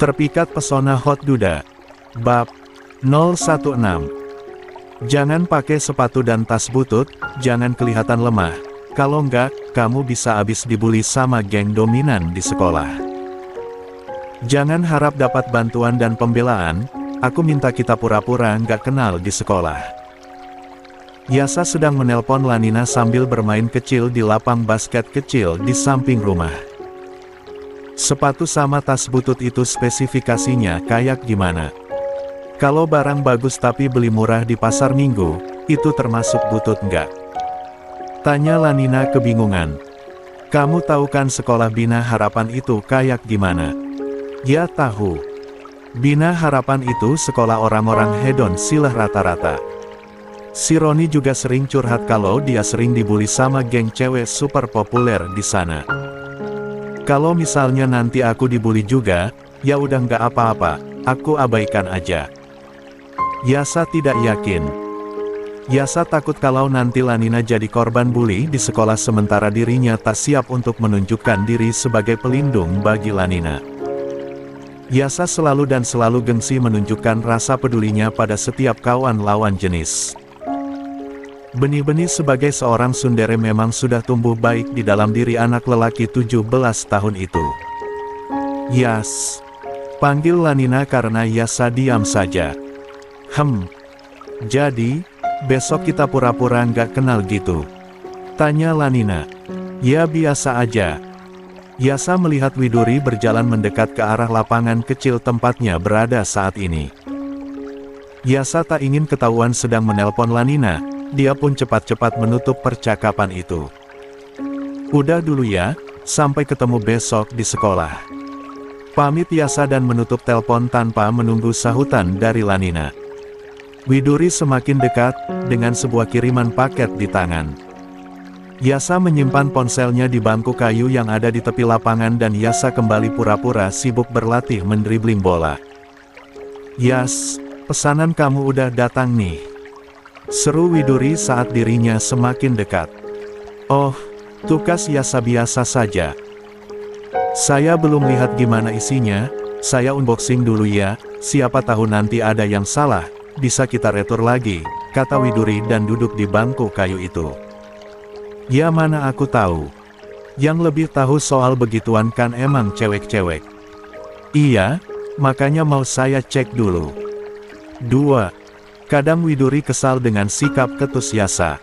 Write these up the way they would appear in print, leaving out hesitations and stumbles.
Terpikat pesona Hot Duda. Bab 016. Jangan pakai sepatu dan tas butut, jangan kelihatan lemah. Kalau enggak, kamu bisa habis dibully sama geng dominan di sekolah. Jangan harap dapat bantuan dan pembelaan, aku minta kita pura-pura nggak kenal di sekolah. Yasa sedang menelpon Lanina sambil bermain kecil di lapang basket kecil di samping rumah. Sepatu sama tas butut itu spesifikasinya kayak gimana? Kalau barang bagus tapi beli murah di pasar minggu, itu termasuk butut nggak? Tanya Lanina kebingungan. Kamu tahu kan sekolah Bina Harapan itu kayak gimana? Ya tahu. Bina Harapan itu sekolah orang-orang hedon silah rata-rata. Si Roni juga sering curhat kalau dia sering dibully sama geng cewek super populer di sana. Kalau misalnya nanti aku dibully juga, ya udah nggak apa-apa, aku abaikan aja. Yasa tidak yakin. Yasa takut kalau nanti Lanina jadi korban bully di sekolah sementara dirinya tak siap untuk menunjukkan diri sebagai pelindung bagi Lanina. Yasa selalu gengsi menunjukkan rasa pedulinya pada setiap kawan lawan jenis. Benih-benih sebagai seorang tsundere memang sudah tumbuh baik di dalam diri anak lelaki 17 tahun itu. Yas. Panggil Lanina karena Yasa diam saja. Jadi, besok kita pura-pura nggak kenal gitu? Tanya Lanina. Ya biasa aja. Yasa melihat Widuri berjalan mendekat ke arah lapangan kecil tempatnya berada saat ini. Yasa tak ingin ketahuan sedang menelpon Lanina. Dia pun cepat-cepat menutup percakapan itu. Udah dulu ya, sampai ketemu besok di sekolah. Pamit Yasa dan menutup telepon tanpa menunggu sahutan dari Lanina. Widuri semakin dekat, dengan sebuah kiriman paket di tangan. Yasa menyimpan ponselnya di bangku kayu yang ada di tepi lapangan dan Yasa kembali pura-pura sibuk berlatih mendribling bola. Yas, pesanan kamu udah datang nih. Seru Widuri saat dirinya semakin dekat. Oh, tugas Yasa biasa saja. Saya belum lihat gimana isinya, saya unboxing dulu ya, siapa tahu nanti ada yang salah, bisa kita retur lagi, kata Widuri dan duduk di bangku kayu itu. Ya mana aku tahu. Yang lebih tahu soal begituan kan emang cewek-cewek. Iya, makanya mau saya cek dulu. 2. Kadang Widuri kesal dengan sikap ketus Yasa.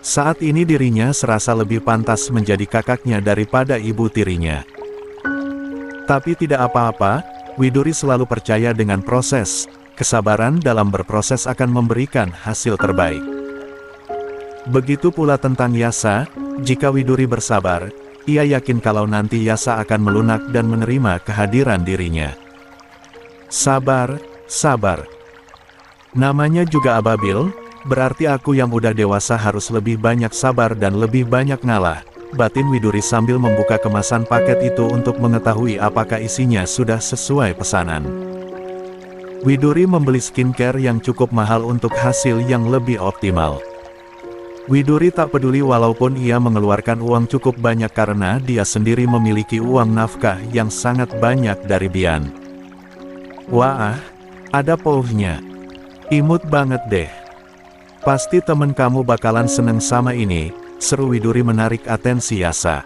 Saat ini dirinya serasa lebih pantas menjadi kakaknya daripada ibu tirinya. Tapi tidak apa-apa, Widuri selalu percaya dengan proses, kesabaran dalam berproses akan memberikan hasil terbaik. Begitu pula tentang Yasa, jika Widuri bersabar, ia yakin kalau nanti Yasa akan melunak dan menerima kehadiran dirinya. Sabar, sabar. Namanya juga ababil, berarti aku yang udah dewasa harus lebih banyak sabar dan lebih banyak ngalah, batin Widuri sambil membuka kemasan paket itu untuk mengetahui apakah isinya sudah sesuai pesanan. Widuri membeli skincare yang cukup mahal untuk hasil yang lebih optimal. Widuri tak peduli walaupun ia mengeluarkan uang cukup banyak karena dia sendiri memiliki uang nafkah yang sangat banyak dari Bian. Wah, ada pouhnya. Imut banget deh. Pasti temen kamu bakalan seneng sama ini, seru Widuri menarik atensi Yasa.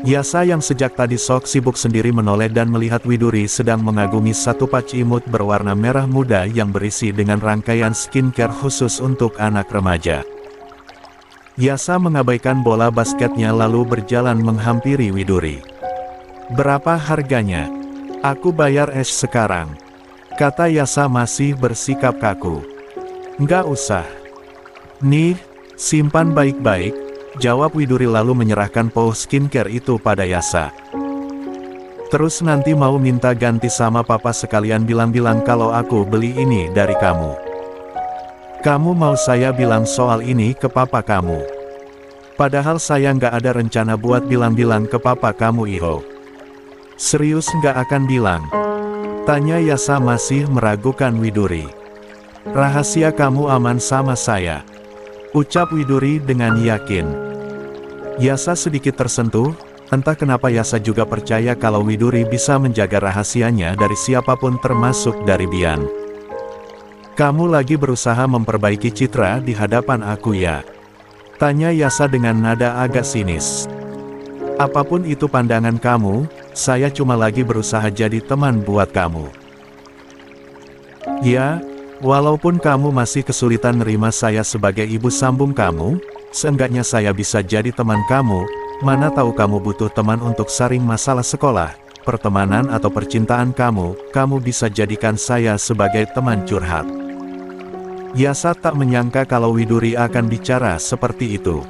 Yasa yang sejak tadi sok sibuk sendiri menoleh dan melihat Widuri sedang mengagumi satu patch imut berwarna merah muda yang berisi dengan rangkaian skincare khusus untuk anak remaja. Yasa mengabaikan bola basketnya lalu berjalan menghampiri Widuri. Berapa harganya? Aku bayar es sekarang. Kata Yasa masih bersikap kaku. Nggak usah. Nih, simpan baik-baik, jawab Widuri lalu menyerahkan pouch skincare itu pada Yasa. Terus nanti mau minta ganti sama papa sekalian bilang-bilang kalau aku beli ini dari kamu. Kamu mau saya bilang soal ini ke papa kamu? Padahal saya nggak ada rencana buat bilang-bilang ke papa kamu Iho. Serius nggak akan bilang? Tanya Yasa masih meragukan Widuri. Rahasia kamu aman sama saya, ucap Widuri dengan yakin. Yasa sedikit tersentuh, Entah kenapa Yasa juga percaya kalau Widuri bisa menjaga rahasianya dari siapapun termasuk dari Bian. "Kamu lagi berusaha memperbaiki citra di hadapan aku ya?" tanya Yasa dengan nada agak sinis. "Apapun itu pandangan kamu, saya cuma lagi berusaha jadi teman buat kamu." "Ya, walaupun kamu masih kesulitan nerima saya sebagai ibu sambung kamu, seenggaknya saya bisa jadi teman kamu. Mana tahu kamu butuh teman untuk saring masalah sekolah, pertemanan atau percintaan kamu bisa jadikan saya sebagai teman curhat." Yasa tak menyangka kalau Widuri akan bicara seperti itu.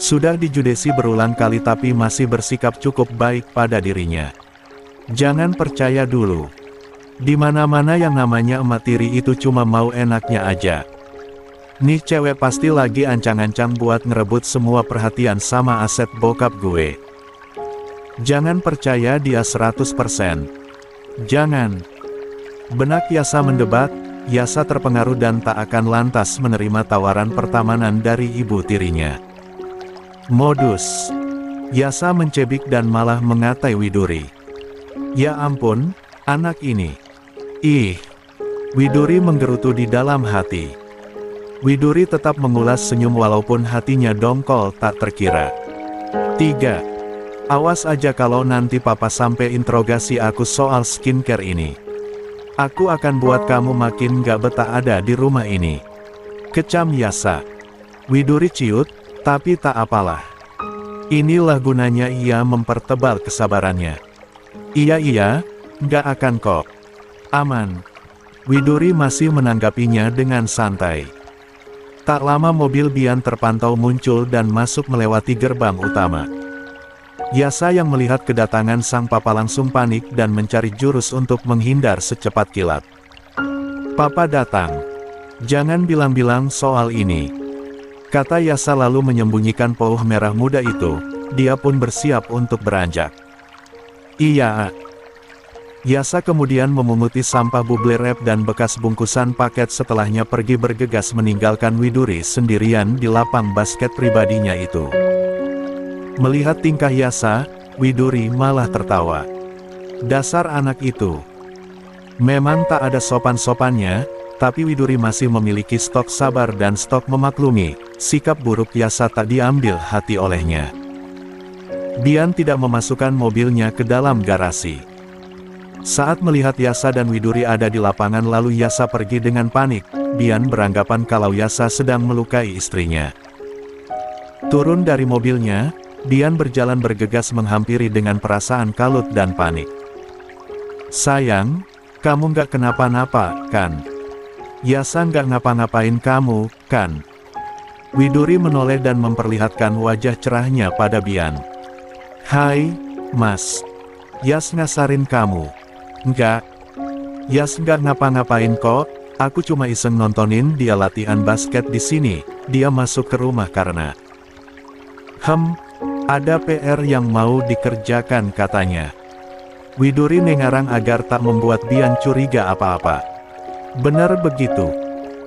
Sudah dijudesi berulang kali tapi masih bersikap cukup baik pada dirinya. Jangan percaya dulu. Di mana-mana yang namanya emak tiri itu cuma mau enaknya aja. Nih cewek pasti lagi ancang-ancang buat ngerebut semua perhatian sama aset bokap gue. Jangan percaya dia 100%. Jangan. Benak Yasa mendebat. Yasa terpengaruh dan tak akan lantas menerima tawaran pertemanan dari ibu tirinya. Modus. Yasa mencebik dan malah mengatai Widuri. "Ya ampun, anak ini. Ih." Widuri menggerutu di dalam hati. Widuri tetap mengulas senyum walaupun hatinya dongkol tak terkira. 3. "Awas aja kalau nanti papa sampai interogasi aku soal skincare ini. Aku akan buat kamu makin gak betah ada di rumah ini," kecam Yasa. Widuri ciut, tapi tak apalah. Inilah gunanya ia mempertebal kesabarannya. Iya, gak akan kok. Aman." Widuri masih menanggapinya dengan santai. Tak lama mobil Bian terpantau muncul dan masuk melewati gerbang utama. Yasa yang melihat kedatangan sang papa langsung panik dan mencari jurus untuk menghindar secepat kilat. "Papa datang. Jangan bilang-bilang soal ini," kata Yasa lalu menyembunyikan pauh merah muda itu. Dia pun bersiap untuk beranjak. "Iya." Yasa kemudian memunguti sampah bubble wrap dan bekas bungkusan paket setelahnya pergi bergegas meninggalkan Widuri sendirian di lapang basket pribadinya itu. Melihat tingkah Yasa, Widuri malah tertawa. Dasar anak itu. Memang tak ada sopan-sopannya, tapi Widuri masih memiliki stok sabar dan stok memaklumi. Sikap buruk Yasa tak diambil hati olehnya. Bian tidak memasukkan mobilnya ke dalam garasi. Saat melihat Yasa dan Widuri ada di lapangan lalu Yasa pergi dengan panik, Bian beranggapan kalau Yasa sedang melukai istrinya. Turun dari mobilnya, Bian berjalan bergegas menghampiri dengan perasaan kalut dan panik. "Sayang, kamu nggak kenapa-napa, kan? Yasa nggak ngapa-ngapain kamu, kan?" Widuri menoleh dan memperlihatkan wajah cerahnya pada Bian. "Hai, Mas. Yas ngasarin kamu." "Enggak. Yas nggak ngapa-ngapain kok, aku cuma iseng nontonin dia latihan basket di sini." Dia masuk ke rumah karena ada PR yang mau dikerjakan katanya. Widuri mengarang agar tak membuat Bian curiga apa-apa. "Benar begitu?"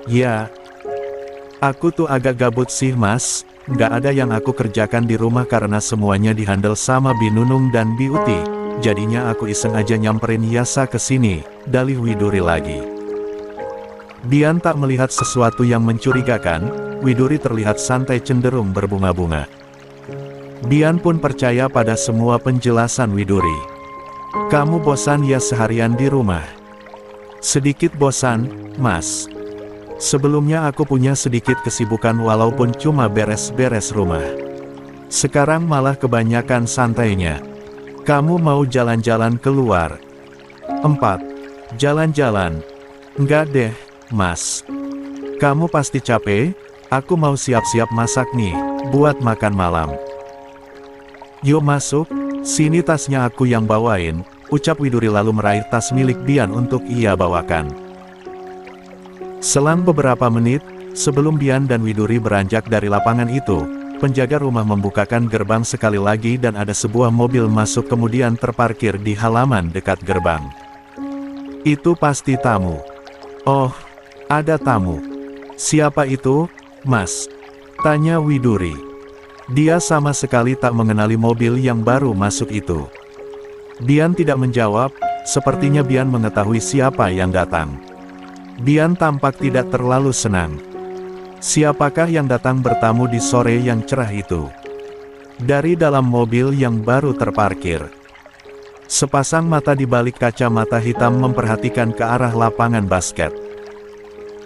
"Ya. Aku tuh agak gabut sih Mas, nggak ada yang aku kerjakan di rumah karena semuanya dihandle sama Binunung dan Biuti. Jadinya aku iseng aja nyamperin Yasa ke sini," dalih Widuri lagi. Bian tak melihat sesuatu yang mencurigakan. Widuri terlihat santai cenderung berbunga-bunga. Bian pun percaya pada semua penjelasan Widuri. "Kamu bosan ya seharian di rumah?" "Sedikit bosan, Mas. Sebelumnya aku punya sedikit kesibukan walaupun cuma beres-beres rumah. Sekarang malah kebanyakan santainya. Kamu mau jalan-jalan keluar?" 4. "Jalan-jalan? Enggak deh, Mas. Kamu pasti capek, aku mau siap-siap masak nih, buat makan malam." "Yuk masuk, sini tasnya aku yang bawain," ucap Widuri lalu meraih tas milik Bian untuk ia bawakan. Selang beberapa menit, sebelum Bian dan Widuri beranjak dari lapangan itu, penjaga rumah membukakan gerbang sekali lagi dan ada sebuah mobil masuk kemudian terparkir di halaman dekat gerbang. "Itu pasti tamu." "Oh, ada tamu. Siapa itu, Mas?" tanya Widuri. Dia sama sekali tak mengenali mobil yang baru masuk itu. Bian tidak menjawab, sepertinya Bian mengetahui siapa yang datang. Bian tampak tidak terlalu senang. Siapakah yang datang bertamu di sore yang cerah itu? Dari dalam mobil yang baru terparkir, sepasang mata di balik kacamata hitam memperhatikan ke arah lapangan basket.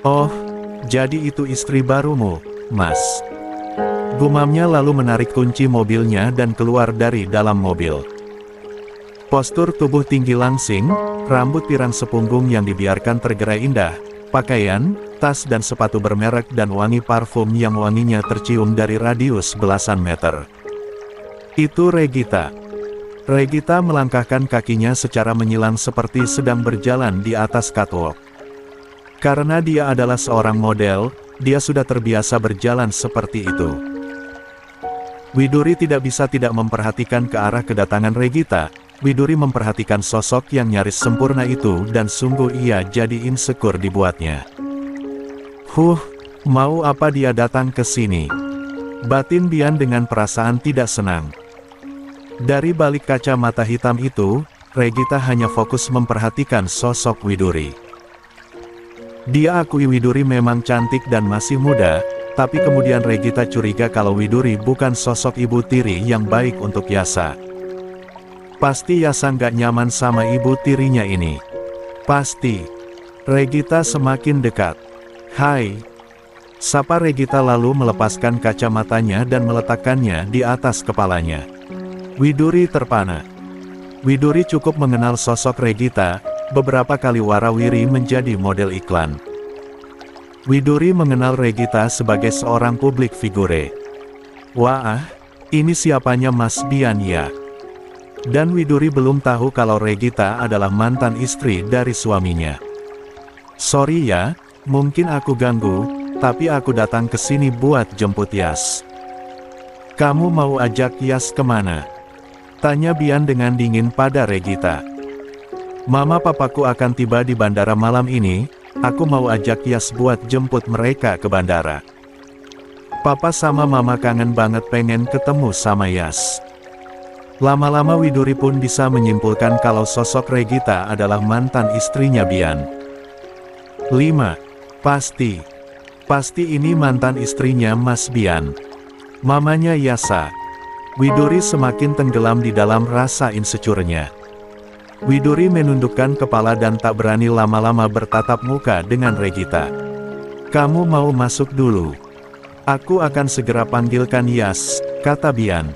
"Oh, jadi itu istri barumu, Mas?" Gumamnya lalu menarik kunci mobilnya dan keluar dari dalam mobil. Postur tubuh tinggi langsing, rambut pirang sepunggung yang dibiarkan tergerai indah, pakaian, tas dan sepatu bermerek dan wangi parfum yang wanginya tercium dari radius belasan meter. Itu Regita. Regita melangkahkan kakinya secara menyilang seperti sedang berjalan di atas catwalk. Karena dia adalah seorang model, dia sudah terbiasa berjalan seperti itu. Widuri tidak bisa tidak memperhatikan ke arah kedatangan Regita. Widuri memperhatikan sosok yang nyaris sempurna itu dan sungguh ia jadi insecure dibuatnya. Mau apa dia datang ke sini? Batin Bian dengan perasaan tidak senang. Dari balik kacamata hitam itu, Regita hanya fokus memperhatikan sosok Widuri. Dia akui Widuri memang cantik dan masih muda, tapi kemudian Regita curiga kalau Widuri bukan sosok ibu tiri yang baik untuk Yasa. Pasti Yasa nggak nyaman sama ibu tirinya ini. Pasti. Regita semakin dekat. "Hai." Sapa Regita lalu melepaskan kacamatanya dan meletakkannya di atas kepalanya. Widuri terpana. Widuri cukup mengenal sosok Regita, beberapa kali warawiri menjadi model iklan. Widuri mengenal Regita sebagai seorang publik figure. Wah, ini siapanya Mas Bian ya? Dan Widuri belum tahu kalau Regita adalah mantan istri dari suaminya. "Sorry ya, mungkin aku ganggu, tapi aku datang ke sini buat jemput Yas." "Kamu mau ajak Yas kemana?" tanya Bian dengan dingin pada Regita. "Mama papaku akan tiba di bandara malam ini. Aku mau ajak Yas buat jemput mereka ke bandara. Papa sama Mama kangen banget pengen ketemu sama Yas." Lama-lama Widuri pun bisa menyimpulkan kalau sosok Regita adalah mantan istrinya Bian. 5. Pasti. Pasti ini mantan istrinya Mas Bian. Mamanya Yasa. Widuri semakin tenggelam di dalam rasa insecure-nya. Widuri menundukkan kepala dan tak berani lama-lama bertatap muka dengan Regita. "Kamu mau masuk dulu? Aku akan segera panggilkan Yas," kata Bian.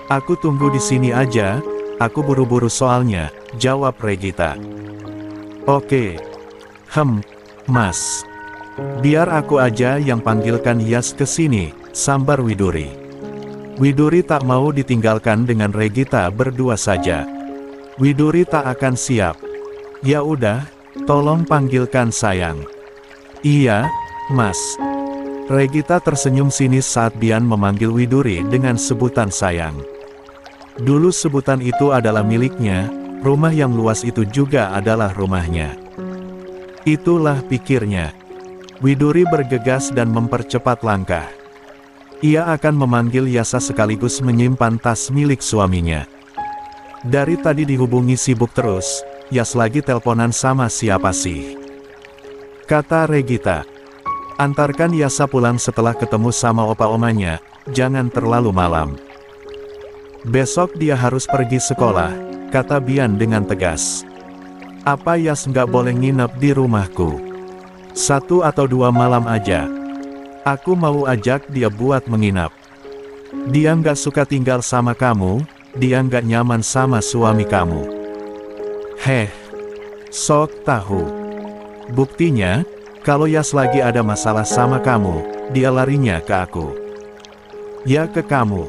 "Aku tunggu di sini aja, aku buru-buru soalnya," jawab Regita. "Oke. Mas. Biar aku aja yang panggilkan Yas ke sini," sambar Widuri. Widuri tak mau ditinggalkan dengan Regita berdua saja. Widuri tak akan siap. "Ya udah, tolong panggilkan sayang." "Iya, Mas." Regita tersenyum sinis saat Bian memanggil Widuri dengan sebutan sayang. Dulu sebutan itu adalah miliknya, rumah yang luas itu juga adalah rumahnya. Itulah pikirnya. Widuri bergegas dan mempercepat langkah. Ia akan memanggil Yasa sekaligus menyimpan tas milik suaminya. Dari tadi dihubungi sibuk terus, Yas lagi teleponan sama siapa sih? Kata Regita. "Antarkan Yasa pulang setelah ketemu sama opa-omanya, jangan terlalu malam. Besok dia harus pergi sekolah," kata Bian dengan tegas. "Apa Yas nggak boleh nginep di rumahku? 1 atau 2 malam aja. Aku mau ajak dia buat menginap. Dia nggak suka tinggal sama kamu. Dia nggak nyaman sama suami kamu." Sok tahu. Buktinya, kalau Yas lagi ada masalah sama kamu, dia larinya ke aku. Ya ke kamu.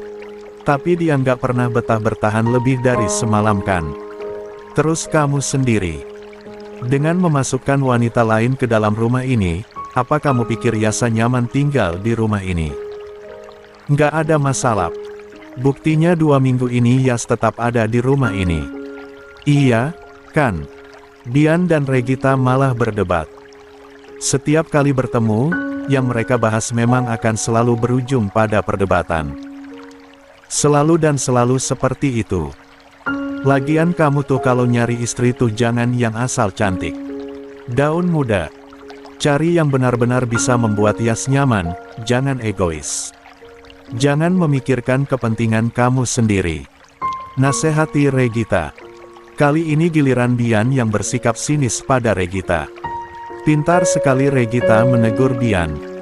Tapi dia nggak pernah betah bertahan lebih dari semalam kan? Terus kamu sendiri. Dengan memasukkan wanita lain ke dalam rumah ini, apa kamu pikir Yasa nyaman tinggal di rumah ini? Nggak ada masalah. Buktinya 2 minggu ini Yas tetap ada di rumah ini. Iya, kan? Bian dan Regita malah berdebat. Setiap kali bertemu, yang mereka bahas memang akan selalu berujung pada perdebatan. Selalu dan selalu seperti itu. Lagian kamu tuh kalau nyari istri tuh jangan yang asal cantik. Daun muda. Cari yang benar-benar bisa membuat Yas nyaman, jangan egois. Jangan memikirkan kepentingan kamu sendiri. Nasihati Regita. Kali ini giliran Bian yang bersikap sinis pada Regita. Pintar sekali Regita menegur Bian.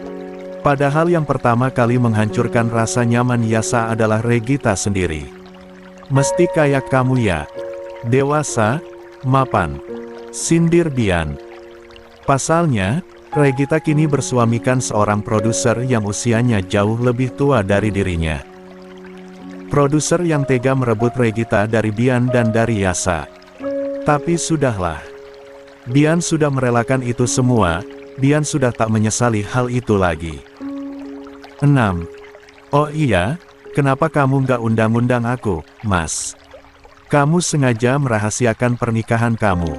Padahal yang pertama kali menghancurkan rasa nyaman Yasa adalah Regita sendiri. Mesti kayak kamu ya. Dewasa, mapan. Sindir Bian. Pasalnya, Regita kini bersuamikan seorang produser yang usianya jauh lebih tua dari dirinya. Produser yang tega merebut Regita dari Bian dan dari Yasa. Tapi sudahlah. Bian sudah merelakan itu semua, Bian sudah tak menyesali hal itu lagi. 6. Oh iya, kenapa kamu nggak undang-undang aku, Mas? Kamu sengaja merahasiakan pernikahan kamu?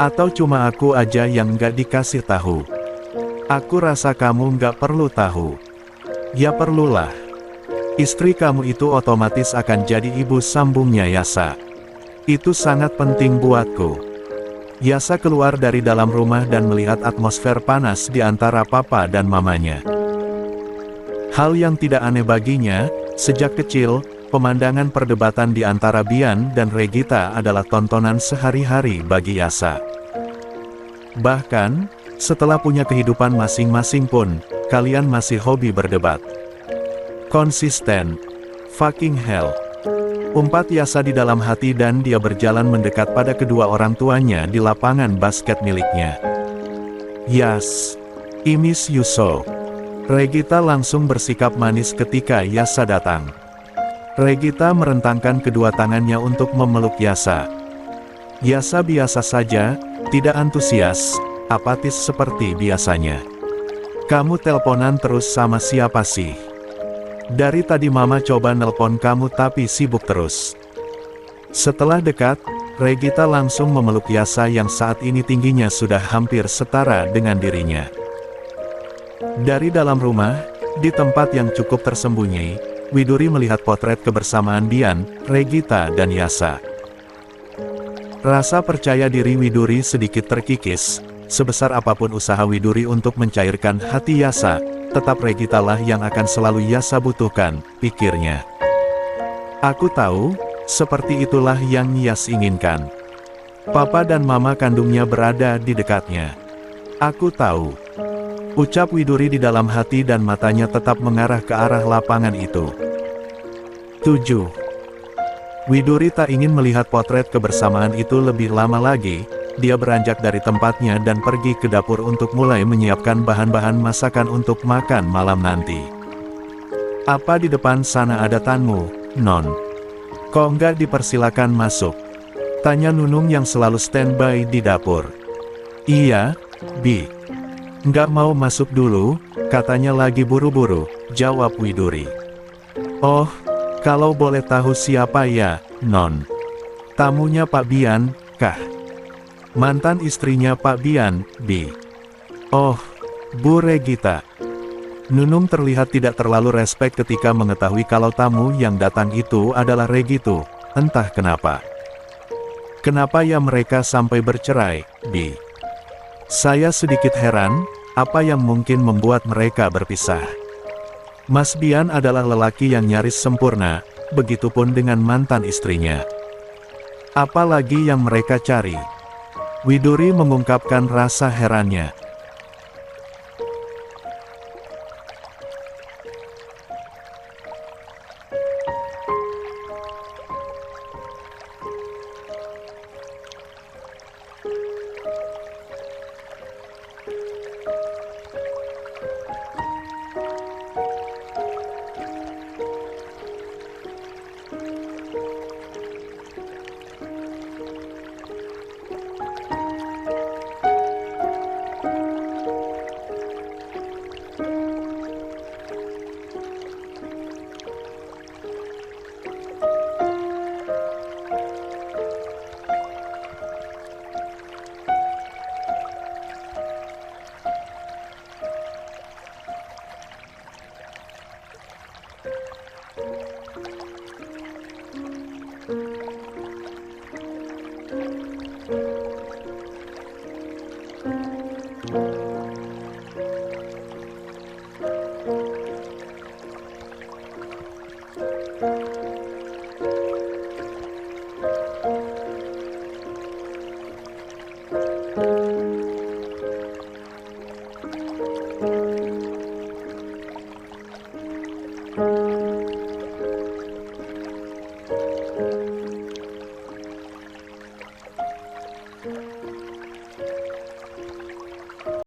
Atau cuma aku aja yang nggak dikasih tahu? Aku rasa kamu nggak perlu tahu. Ya perlulah. Istri kamu itu otomatis akan jadi ibu sambungnya Yasa. Itu sangat penting buatku. Yasa keluar dari dalam rumah dan melihat atmosfer panas di antara papa dan mamanya. Hal yang tidak aneh baginya, sejak kecil, pemandangan perdebatan di antara Bian dan Regita adalah tontonan sehari-hari bagi Yasa. Bahkan, setelah punya kehidupan masing-masing pun, kalian masih hobi berdebat. Konsisten. Fucking hell. Umpat Yasa di dalam hati dan dia berjalan mendekat pada kedua orang tuanya di lapangan basket miliknya. Yas. I miss you so. Regita langsung bersikap manis ketika Yasa datang. Regita merentangkan kedua tangannya untuk memeluk Yasa. Yasa biasa saja, tidak antusias, apatis seperti biasanya. Kamu teleponan terus sama siapa sih? Dari tadi mama coba nelpon kamu tapi sibuk terus. Setelah dekat, Regita langsung memeluk Yasa yang saat ini tingginya sudah hampir setara dengan dirinya. Dari dalam rumah, di tempat yang cukup tersembunyi, Widuri melihat potret kebersamaan Bian, Regita dan Yasa. Rasa percaya diri Widuri sedikit terkikis, sebesar apapun usaha Widuri untuk mencairkan hati Yasa, tetap Regita lah yang akan selalu Yasa butuhkan, pikirnya. Aku tahu, seperti itulah yang Yas inginkan. Papa dan mama kandungnya berada di dekatnya. Aku tahu. Ucap Widuri di dalam hati dan matanya tetap mengarah ke arah lapangan itu. 7. Widuri tak ingin melihat potret kebersamaan itu lebih lama lagi. Dia beranjak dari tempatnya dan pergi ke dapur untuk mulai menyiapkan bahan-bahan masakan untuk makan malam nanti. Apa di depan sana ada tamu, Non? Kok nggak dipersilakan masuk? Tanya Nunung yang selalu standby di dapur. Iya, Bi. Nggak mau masuk dulu, katanya lagi buru-buru, jawab Widuri. Oh, kalau boleh tahu siapa ya, Non? Tamunya Pak Bian, kah? Mantan istrinya Pak Bian, Bi. Oh, Bu Regita. Nunung terlihat tidak terlalu respek ketika mengetahui kalau tamu yang datang itu adalah Regitu, entah kenapa. Kenapa ya mereka sampai bercerai, Bi? Saya sedikit heran, apa yang mungkin membuat mereka berpisah. Mas Bian adalah lelaki yang nyaris sempurna, begitupun dengan mantan istrinya. Apalagi yang mereka cari? Widuri mengungkapkan rasa herannya. you.